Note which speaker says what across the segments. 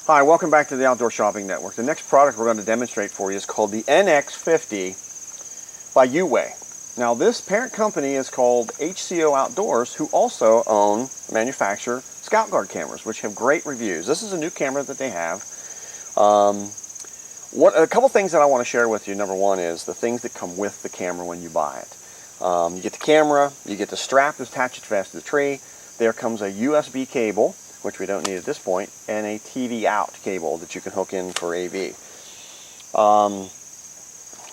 Speaker 1: Hi, welcome back to the Outdoor Shopping Network. The next product we're going to demonstrate for you is called the NX50 by Uway. Now this parent company is called HCO Outdoors, who also manufacture Scout Guard cameras, which have great reviews. This is a new camera that they have. A couple things that I want to share with you. Number one is the things that come with the camera when you buy it. You get the camera, you get the strap to attach it fast to the tree. There comes a USB cable, which we don't need at this point, and a TV out cable that you can hook in for AV.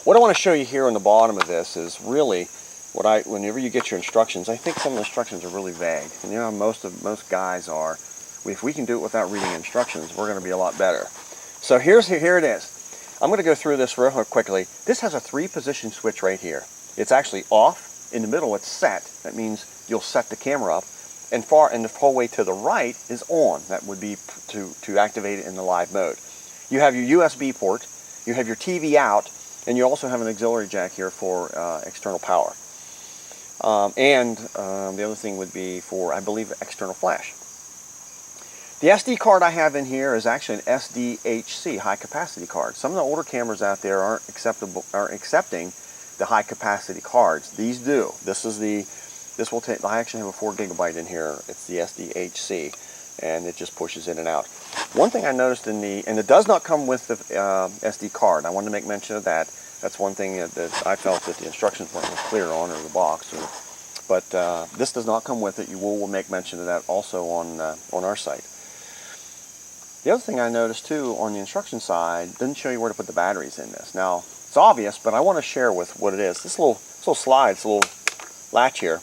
Speaker 1: What I want to show you here on the bottom of this is really whenever you get your instructions, I think some of the instructions are really vague. And you know, most guys are. If we can do it without reading instructions, we're going to be a lot better. So here it is. I'm going to go through this real quickly. This has a 3-position switch right here. It's actually off. In the middle, it's set. That means you'll set the camera up. And the whole way to the right is on. That would be to activate it in the live mode. You have your USB port, you have your TV out, and you also have an auxiliary jack here for external power. The other thing would be for, I believe, external flash. The SD card I have in here is actually an SDHC, high capacity card. Some of the older cameras out there aren't accepting the high capacity cards. These do. This will take, I actually have a 4 gigabyte in here. It's the SDHC, and it just pushes in and out. One thing I noticed and it does not come with the SD card. I wanted to make mention of that. That's one thing that I felt that the instructions weren't clear on, or the box. But this does not come with it. You will make mention of that also on our site. The other thing I noticed too on the instruction side didn't show you where to put the batteries in this. Now it's obvious, but I want to share with what it is. This little slide, this little latch here.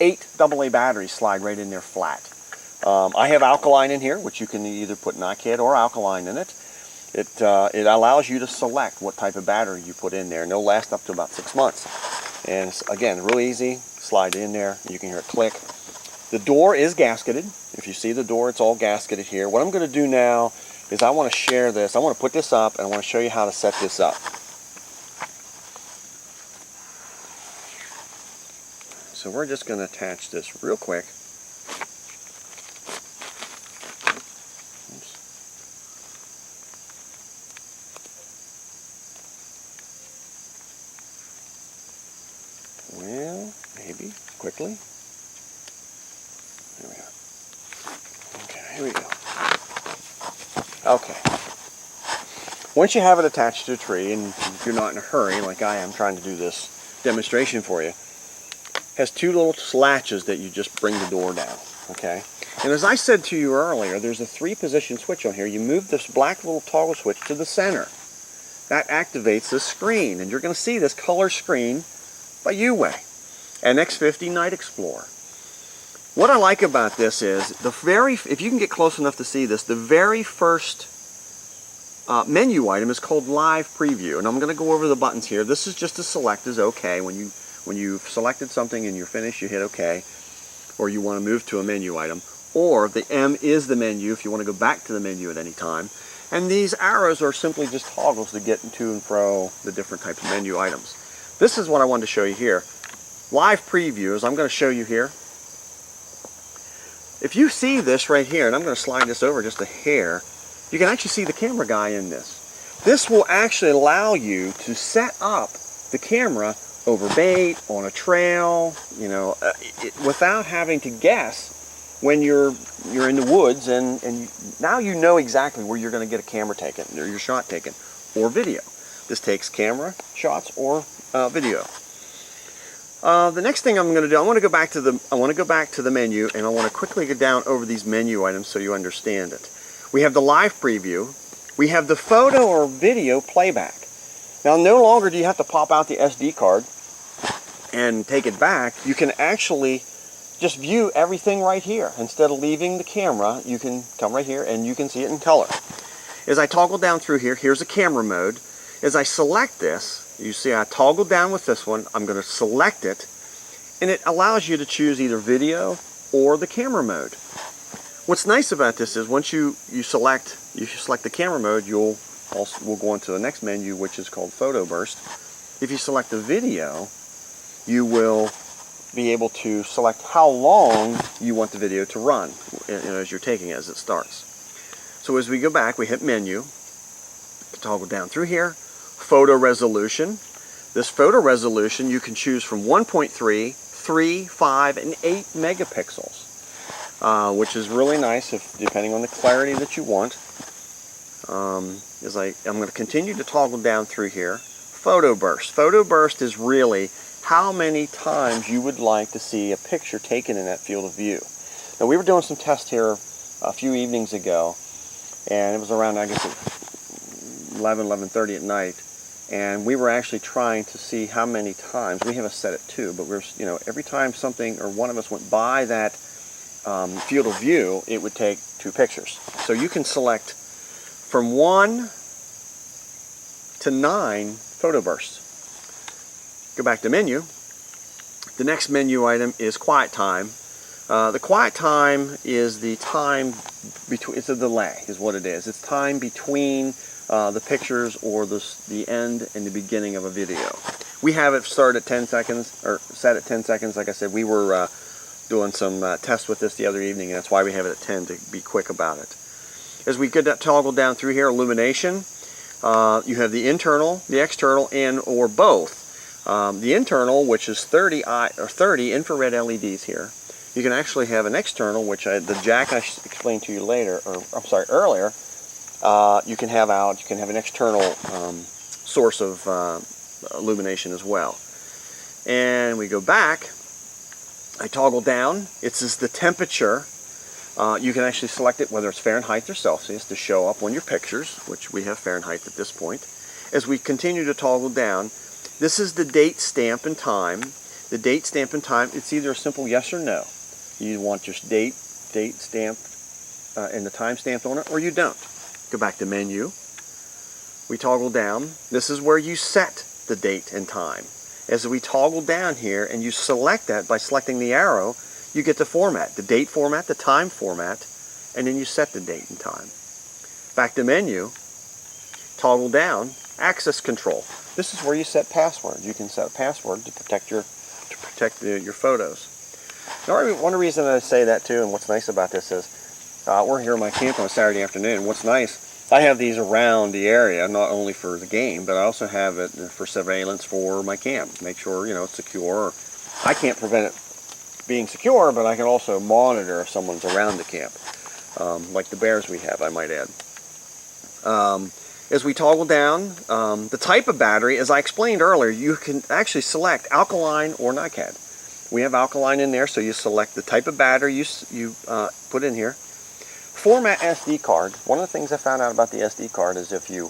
Speaker 1: 8 AA batteries slide right in there flat. I have alkaline in here, which you can either put NiCad or alkaline in it. It allows you to select what type of battery you put in there, and they'll last up to about 6 months. And it's, again, real easy. Slide in there, you can hear it click. The door is gasketed. If you see the door, it's all gasketed here. What I'm going to do now is I want to share this. I want to put this up, and I want to show you how to set this up. So we're just going to attach this real quick. Oops. Well, maybe quickly. There we go. Okay, here we go. Okay. Once you have it attached to a tree, and if you're not in a hurry like I am trying to do this demonstration for you, has 2 little latches that you just bring the door down, okay? And as I said to you earlier, there's a 3-position switch on here. You move this black little toggle switch to the center. That activates the screen, and you're going to see this color screen by Uway NX50 Night Explorer. What I like about this is, if you can get close enough to see this, the very first menu item is called Live Preview, and I'm going to go over the buttons here. This is just to select as OK. When you've selected something and you're finished, you hit OK, or you want to move to a menu item, or the M is the menu if you want to go back to the menu at any time. And these arrows are simply just toggles to get to and fro the different types of menu items. This is what I wanted to show you here. Live Preview, as I'm going to show you here. If you see this right here, and I'm going to slide this over just a hair, you can actually see the camera guy in this. This will actually allow you to set up the camera over bait, on a trail, you know, without having to guess when you're in the woods, and now you know exactly where you're going to get a camera taken, or your shot taken, or video. This takes camera shots or video. The next thing I'm going to do, I want to go back to the menu, and I want to quickly go down over these menu items so you understand it. We have the live preview. We have the photo or video playback. Now, no longer do you have to pop out the SD card and take it back. You can actually just view everything right here. Instead of leaving the camera, you can come right here and you can see it in color. As I toggle down through here, here's a camera mode. As I select this, you see I toggle down with this one. I'm going to select it, and it allows you to choose either video or the camera mode. What's nice about this is once you select the camera mode, we'll go on to the next menu, which is called Photo Burst. If you select the video, you will be able to select how long you want the video to run as you're taking it as it starts. So as we go back, we hit menu, toggle down through here, photo resolution. This photo resolution you can choose from 1.3, 3, 5, and 8 megapixels, which is really nice depending on the clarity that you want. I'm going to continue to toggle down through here. Photo burst. Photo burst is really how many times you would like to see a picture taken in that field of view. Now we were doing some tests here a few evenings ago, and it was around, I guess, 11:30 at night, and we were actually trying to see how many times. We have it set at 2, but we're, every time something or one of us went by that field of view, it would take 2 pictures. So you can select from 1 to 9 photo bursts. Go back to menu. The next menu item is quiet time. The quiet time is the time between, it's a delay is what it is. It's time between the pictures or the end and the beginning of a video. We have it start at 10 seconds, or set at 10 seconds. Like I said, we were doing some tests with this the other evening, and that's why we have it at 10 to be quick about it. As we get that toggle down through here, illumination, you have the internal, the external, and or both. The internal, which is 30 infrared LEDs here. You can actually have an external, which the jack I explained to you later, or I'm sorry, earlier. You can have an external source of illumination as well. And we go back. I toggle down. It says the temperature. You can actually select it, whether it's Fahrenheit or Celsius, to show up on your pictures, which we have Fahrenheit at this point. As we continue to toggle down, this is the date, stamp, and time. The date, stamp, and time, it's either a simple yes or no. You want your date stamped and the time stamped on it, or you don't. Go back to menu. We toggle down. This is where you set the date and time. As we toggle down here and you select that by selecting the arrow, you get the format, the date format, the time format, and then you set the date and time. Back to menu, toggle down, access control. This is where you set passwords. You can set a password to protect your photos. Now, one reason I say that too, and what's nice about this is, we're here in my camp on a Saturday afternoon. What's nice, I have these around the area, not only for the game, but I also have it for surveillance for my camp. Make sure, it's secure. I can't prevent it being secure, but I can also monitor if someone's around the camp, like the bears we have, I might add. As we toggle down, the type of battery, as I explained earlier, you can actually select alkaline or NiCad. We have alkaline in there, so you select the type of battery you put in here. Format SD card. One of the things I found out about the SD card is if you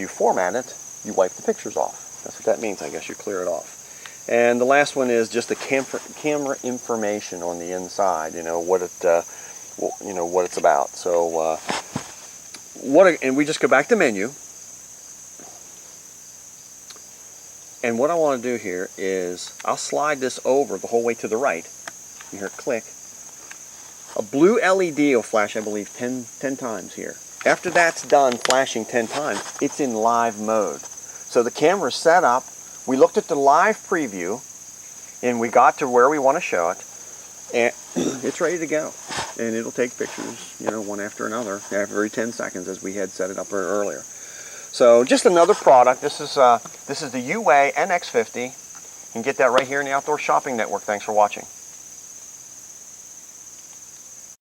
Speaker 1: format it, you wipe the pictures off. That's what that means. I guess you clear it off. And the last one is just the camera information on the inside. What it's about. So and we just go back to menu. And what I want to do here is I'll slide this over the whole way to the right. You hear it click. A blue LED will flash, I believe, 10 times here. After that's done flashing 10 times, it's in live mode. So the camera's set up. We looked at the live preview, and we got to where we want to show it, and it's ready to go. And it'll take pictures, one after another, every 10 seconds, as we had set it up earlier. So just another product. This is the Uway NX50. You can get that right here in the Outdoor Shopping Network. Thanks for watching.